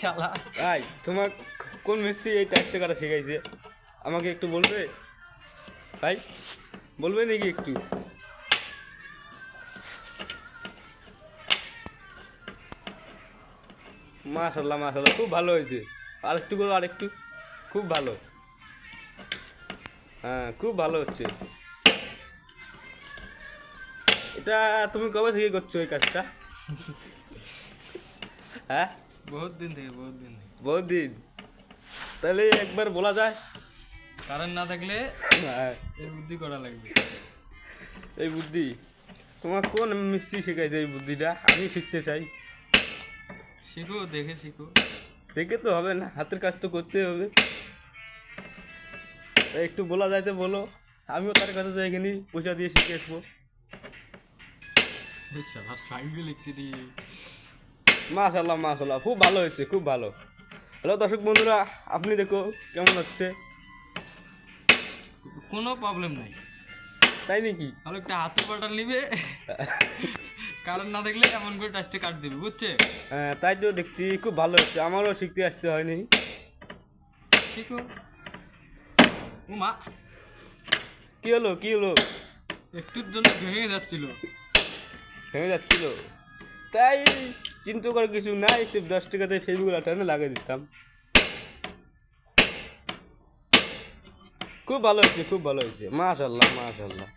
শালা ভাই তোমার কোন মিস্ত্রি এই টাইসটা করা শিখাইছে আমাকে একটু বলবে ভাই, বলবে নাকি একটু? মাশাল্লাহ মাশাল্লাহ, খুব ভালো হয়েছে। আরেকটু করো, আরেকটু। খুব ভালো, হ্যাঁ খুব ভালো হচ্ছে। এটা তুমি কবে থেকে করছো এই কাজটা? হ্যাঁ, বহুত দিন থেকে বহুত দিন। তাহলে একবার বলা যায়? কারেন্ট না থাকলে হ্যাঁ, এই বুদ্ধি করা লাগবে। এই বুদ্ধি তোমার কোন মিস্ত্রি শেখাইছে এই বুদ্ধিটা? আমি শিখতে চাই। শিখো, দেখে শিখো। দেখে তো হবে না, হাতের কাজ তো করতে হবে। তাই একটু বলা যায় তো বলো, আমিও তার কাছে যাই, এখানে পয়সা দিয়ে শিখে আসবো। শালা সাইকেল লিখছি রে। মাশাল্লাহ মাশাল্লাহ, খুব ভালো হয়েছে, খুব ভালো। হ্যালো দর্শক বন্ধুরা, আপনি দেখো কেমন হচ্ছে। কোনো প্রবলেম নাই, তাই নাকি? তাহলে একটা হাতে পাল্টাল নিবে, কারেন্ট না থাকলে এমন করে টাচটা কাট দিবে, বুঝছে? হ্যাঁ, তাই তো দেখছি খুব ভালো হচ্ছে। আমারও শিখতে আসতে হয়নি। শিখো। ও মা, কি হলো, কি হলো? একটুর জন্য ভেঙে যাচ্ছিল। ভেঙে যাচ্ছিল? তাই চিন্তা করার কিছু নাই, একটু 10 টাকাতে ফেসবুক টানে লাগিয়ে দিতাম। খুব ভালো হচ্ছে, খুব ভালো হচ্ছে। মাশাল্লাহ মাশাল্লাহ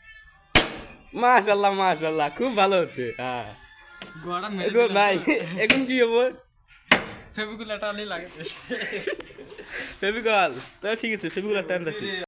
মাশাল্লাহ মাশাল্লাহ, খুব ভালো হচ্ছে। হ্যাঁ, গোড়া এখন ভাই এখন কি হবো? ফেবিকুল একটা লাগে। ফেবিকল, তাহলে ঠিক আছে, ফেবিকল টানতেছি।